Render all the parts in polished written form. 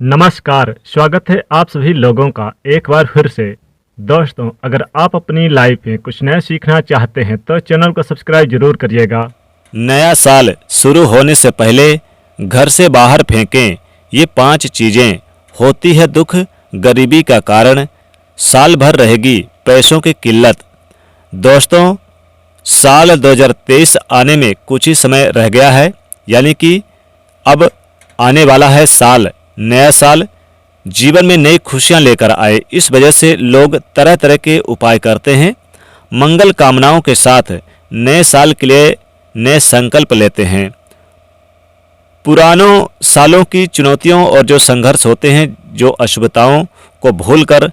नमस्कार, स्वागत है आप सभी लोगों का एक बार फिर से। दोस्तों, अगर आप अपनी लाइफ में कुछ नया सीखना चाहते हैं तो चैनल को सब्सक्राइब जरूर करिएगा। नया साल शुरू होने से पहले घर से बाहर फेंकें ये 5 चीज़ें। होती है दुख गरीबी का कारण, साल भर रहेगी पैसों की किल्लत। दोस्तों, साल 2023 आने में कुछ ही समय रह गया है, यानी कि अब आने वाला है साल, नया साल जीवन में नई खुशियां लेकर आए। इस वजह से लोग तरह तरह के उपाय करते हैं, मंगल कामनाओं के साथ नए साल के लिए नए संकल्प लेते हैं। पुरानों सालों की चुनौतियों और जो संघर्ष होते हैं, जो अशुभताओं को भूलकर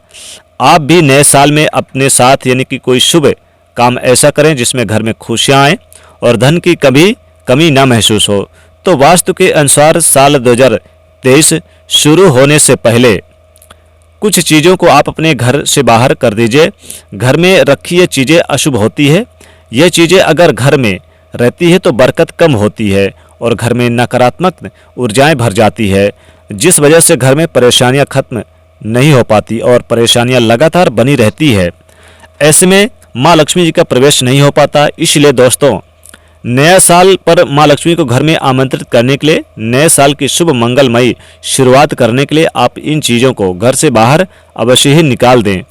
आप भी नए साल में अपने साथ यानी कि कोई शुभ काम ऐसा करें जिसमें घर में खुशियां आए और धन की कभी कमी ना महसूस हो। तो वास्तु के अनुसार साल 2023 शुरू होने से पहले कुछ चीज़ों को आप अपने घर से बाहर कर दीजिए। घर में रखी ये चीज़ें अशुभ होती है। ये चीज़ें अगर घर में रहती है तो बरकत कम होती है और घर में नकारात्मक ऊर्जाएं भर जाती है, जिस वजह से घर में परेशानियां खत्म नहीं हो पाती और परेशानियां लगातार बनी रहती है। ऐसे में माँ लक्ष्मी जी का प्रवेश नहीं हो पाता। इसलिए दोस्तों, नया साल पर माँ लक्ष्मी को घर में आमंत्रित करने के लिए, नए साल की शुभ मंगलमयी शुरुआत करने के लिए आप इन चीज़ों को घर से बाहर अवश्य ही निकाल दें।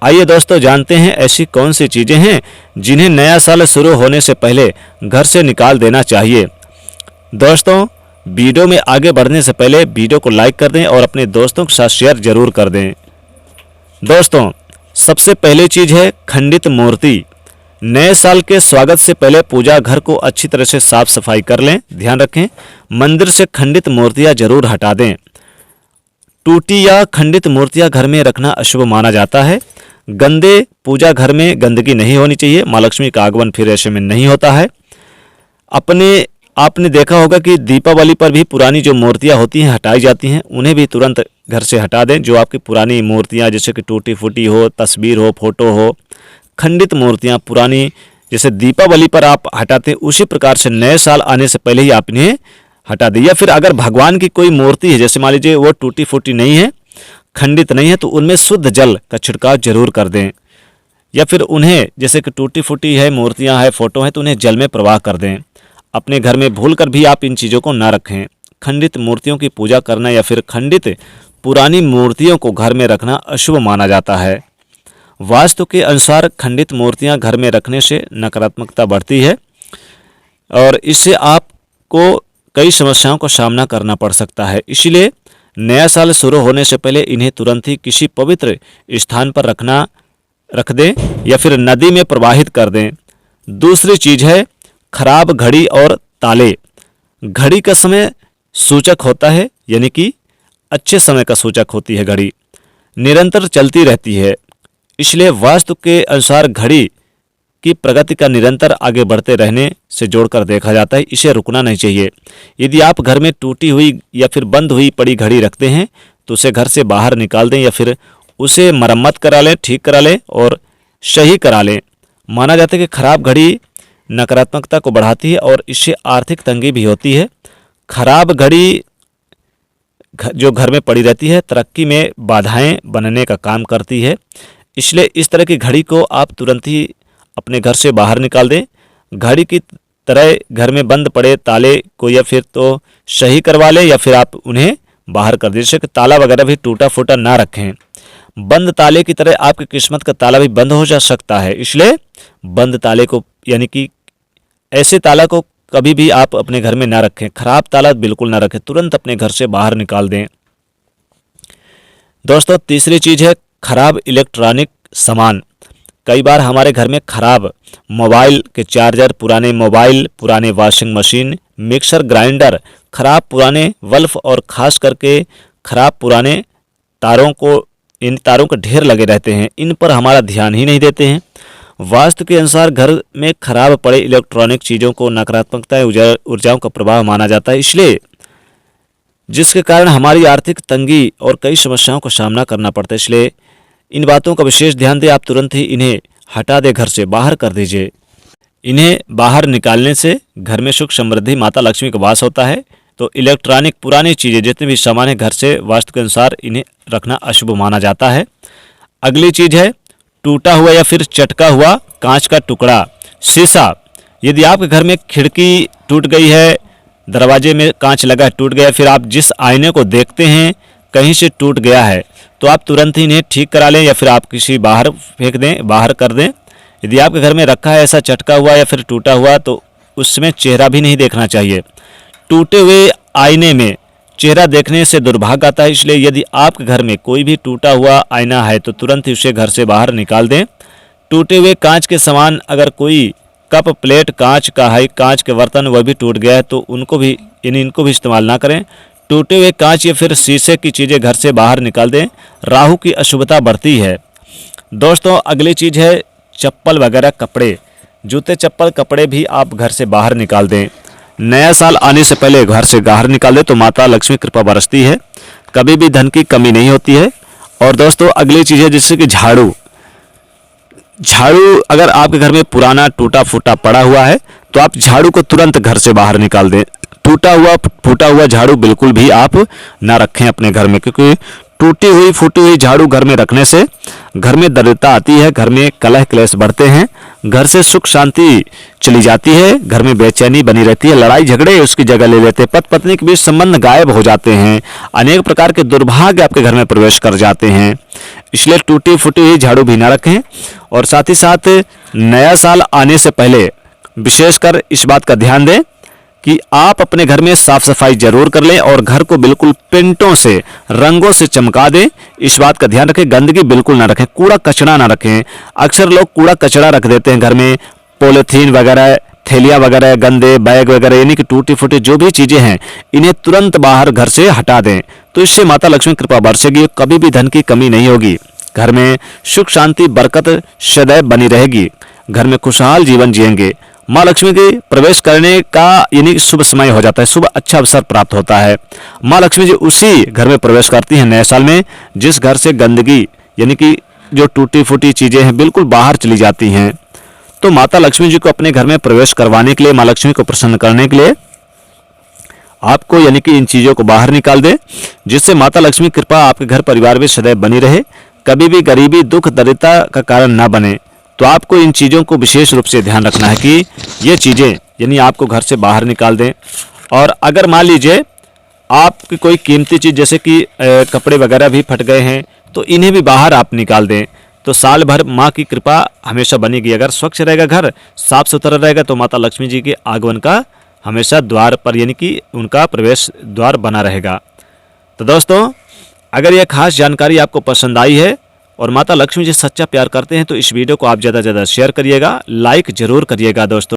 आइए दोस्तों, जानते हैं ऐसी कौन सी चीज़ें हैं जिन्हें नया साल शुरू होने से पहले घर से निकाल देना चाहिए। दोस्तों, वीडियो में आगे बढ़ने से पहले वीडियो को लाइक कर दें और अपने दोस्तों के साथ शेयर जरूर कर दें। दोस्तों, सबसे पहली चीज़ है खंडित मूर्ति। नए साल के स्वागत से पहले पूजा घर को अच्छी तरह से साफ सफाई कर लें। ध्यान रखें, मंदिर से खंडित मूर्तियां जरूर हटा दें। टूटी या खंडित मूर्तियां घर में रखना अशुभ माना जाता है। गंदे पूजा घर में गंदगी नहीं होनी चाहिए। माँ लक्ष्मी का आगमन फिर ऐसे में नहीं होता है। आपने देखा होगा कि दीपावली पर भी पुरानी जो मूर्तियां होती हैं हटाई जाती हैं, उन्हें भी तुरंत घर से हटा दें। जो आपकी पुरानी मूर्तियां जैसे कि टूटी फूटी हो, तस्वीर हो, फोटो हो, खंडित मूर्तियां पुरानी जैसे दीपावली पर आप हटाते हैं, उसी प्रकार से नए साल आने से पहले ही आप इन्हें हटा दें। या फिर अगर भगवान की कोई मूर्ति है, जैसे मान लीजिए वो टूटी फूटी नहीं है, खंडित नहीं है, तो उनमें शुद्ध जल का छिड़काव जरूर कर दें। या फिर उन्हें जैसे कि टूटी फूटी है मूर्तियां हैं, फोटो हैं, तो उन्हें जल में प्रवाह कर दें। अपने घर में भूल कर भी आप इन चीज़ों को ना रखें। खंडित मूर्तियों की पूजा करना या फिर खंडित पुरानी मूर्तियों को घर में रखना अशुभ माना जाता है। वास्तु के अनुसार खंडित मूर्तियां घर में रखने से नकारात्मकता बढ़ती है और इससे आपको कई समस्याओं का सामना करना पड़ सकता है। इसलिए नया साल शुरू होने से पहले इन्हें तुरंत ही किसी पवित्र स्थान पर रख दें या फिर नदी में प्रवाहित कर दें। दूसरी चीज़ है खराब घड़ी और ताले। घड़ी का समय सूचक होता है, यानी कि अच्छे समय का सूचक होती है। घड़ी निरंतर चलती रहती है, इसलिए वास्तु के अनुसार घड़ी की प्रगति का निरंतर आगे बढ़ते रहने से जोड़कर देखा जाता है। इसे रुकना नहीं चाहिए। यदि आप घर में टूटी हुई या फिर बंद हुई पड़ी घड़ी रखते हैं तो उसे घर से बाहर निकाल दें या फिर उसे मरम्मत करा लें, ठीक करा लें और सही करा लें। माना जाता है कि खराब घड़ी नकारात्मकता को बढ़ाती है और इससे आर्थिक तंगी भी होती है। खराब घड़ी जो घर में पड़ी रहती है तरक्की में बाधाएं बनने का काम करती है। इसलिए इस तरह की घड़ी को आप तुरंत ही अपने घर से बाहर निकाल दें। घड़ी की तरह घर में बंद पड़े ताले को या फिर तो सही करवा लें या फिर आप उन्हें बाहर कर दें। जैसे कि ताला वगैरह भी टूटा फूटा ना रखें। बंद ताले की तरह आपकी किस्मत का ताला भी बंद हो जा सकता है। इसलिए बंद ताले को यानी कि ऐसे ताला को कभी भी आप अपने घर में ना रखें। खराब ताला बिल्कुल ना रखें, तुरंत अपने घर से बाहर निकाल दें। दोस्तों, तीसरी चीज़ है खराब इलेक्ट्रॉनिक सामान। कई बार हमारे घर में खराब मोबाइल के चार्जर, पुराने मोबाइल, पुराने वॉशिंग मशीन, मिक्सर ग्राइंडर, खराब पुराने बल्ब और ख़ास करके खराब पुराने इन तारों के ढेर लगे रहते हैं। इन पर हमारा ध्यान ही नहीं देते हैं। वास्तु के अनुसार घर में खराब पड़े इलेक्ट्रॉनिक चीज़ों को नकारात्मकता ऊर्जाओं का प्रभाव माना जाता है। इसलिए जिसके कारण हमारी आर्थिक तंगी और कई समस्याओं का सामना करना पड़ता है। इसलिए इन बातों का विशेष ध्यान दें। आप तुरंत ही इन्हें हटा दें, घर से बाहर कर दीजिए। इन्हें बाहर निकालने से घर में सुख समृद्धि माता लक्ष्मी का वास होता है। तो इलेक्ट्रॉनिक पुरानी चीज़ें जितने भी सामान है घर से वास्तु के अनुसार इन्हें रखना अशुभ माना जाता है। अगली चीज़ है टूटा हुआ या फिर चटका हुआ कांच का टुकड़ा, शीशा। यदि आपके घर में खिड़की टूट गई है, दरवाजे में कांच लगा है टूट गया, फिर आप जिस आईने को देखते हैं कहीं से टूट गया है, तो आप तुरंत ही इन्हें ठीक करा लें या फिर आप किसी बाहर फेंक दें, बाहर कर दें। यदि आपके घर में रखा है ऐसा चटका हुआ या फिर टूटा हुआ, तो उसमें चेहरा भी नहीं देखना चाहिए। टूटे हुए आईने में चेहरा देखने से दुर्भाग्य आता है, इसलिए यदि आपके घर में कोई भी टूटा हुआ आईना है तो तुरंत ही उसे घर से बाहर निकाल दें। टूटे हुए कांच के सामान, अगर कोई कप प्लेट कांच का है, कांच के बर्तन वह भी टूट गया है तो उनको भी इनको भी इस्तेमाल ना करें। टूटे हुए कांच या फिर शीशे की चीज़ें घर से बाहर निकाल दें, राहु की अशुभता बढ़ती है। दोस्तों अगली चीज़ है चप्पल वगैरह कपड़े, जूते चप्पल कपड़े भी आप घर से बाहर निकाल दें। नया साल आने से पहले घर से बाहर निकाल दें तो माता लक्ष्मी कृपा बरसती है, कभी भी धन की कमी नहीं होती है। और दोस्तों अगली चीज़ है जैसे कि झाड़ू अगर आपके घर में पुराना टूटा फूटा पड़ा हुआ है तो आप झाड़ू को तुरंत घर से बाहर निकाल दें। टूटा हुआ फूटा हुआ झाड़ू बिल्कुल भी आप ना रखें अपने घर में, क्योंकि टूटी हुई फूटी हुई झाड़ू घर में रखने से घर में दरिद्रता आती है, घर में कलह क्लेश बढ़ते हैं, घर से सुख शांति चली जाती है, घर में बेचैनी बनी रहती है, लड़ाई झगड़े उसकी जगह ले लेते हैं, पति पत्नी के बीच संबंध गायब हो जाते हैं, अनेक प्रकार के दुर्भाग्य आपके घर में प्रवेश कर जाते हैं। इसलिए टूटी फूटी हुई झाड़ू भी ना रखें। और साथ ही साथ नया साल आने से पहले विशेषकर इस बात का ध्यान दें कि आप अपने घर में साफ सफाई जरूर कर लें और घर को बिल्कुल पेंटों से रंगों से चमका दें। इस बात का ध्यान रखें, गंदगी बिल्कुल ना रखें, कूड़ा कचरा ना रखें। अक्सर लोग कूड़ा कचरा रख देते हैं घर में, पॉलीथीन वगैरह, थैलियाँ वगैरह, गंदे बैग वगैरह, यानी कि टूटी फूटी जो भी चीज़ें हैं इन्हें तुरंत बाहर घर से हटा दें, तो इससे माता लक्ष्मी कृपा बरसेगी, कभी भी धन की कमी नहीं होगी, घर में सुख शांति बरकत सदैव बनी रहेगी, घर में खुशहाल जीवन जिएंगे। माँ लक्ष्मी के प्रवेश करने का यानी शुभ समय हो जाता है, शुभ अच्छा अवसर प्राप्त होता है। माँ लक्ष्मी जी उसी घर में प्रवेश करती हैं नए साल में जिस घर से गंदगी यानी कि जो टूटी फूटी चीज़ें हैं बिल्कुल बाहर चली जाती हैं। तो माता लक्ष्मी जी को अपने घर में प्रवेश करवाने के लिए, माँ लक्ष्मी को प्रसन्न करने के लिए आपको यानी कि इन चीज़ों को बाहर निकाल दें, जिससे माता लक्ष्मी कृपा आपके घर परिवार में सदैव बनी रहे, कभी भी गरीबी दुख दरिद्रता का कारण ना बने। तो आपको इन चीज़ों को विशेष रूप से ध्यान रखना है कि ये चीज़ें यानी आपको घर से बाहर निकाल दें। और अगर मान लीजिए आपकी कोई कीमती चीज़ जैसे कि कपड़े वगैरह भी फट गए हैं तो इन्हें भी बाहर आप निकाल दें, तो साल भर माँ की कृपा हमेशा बनेगी। अगर स्वच्छ रहेगा, घर साफ सुथरा रहेगा, तो माता लक्ष्मी जी के आगमन का हमेशा द्वार पर यानी कि उनका प्रवेश द्वार बना रहेगा। तो दोस्तों अगर यह खास जानकारी आपको पसंद आई है और माता लक्ष्मी जी सच्चा प्यार करते हैं तो इस वीडियो को आप ज़्यादा से ज़्यादा शेयर करिएगा, लाइक ज़रूर करिएगा दोस्तों।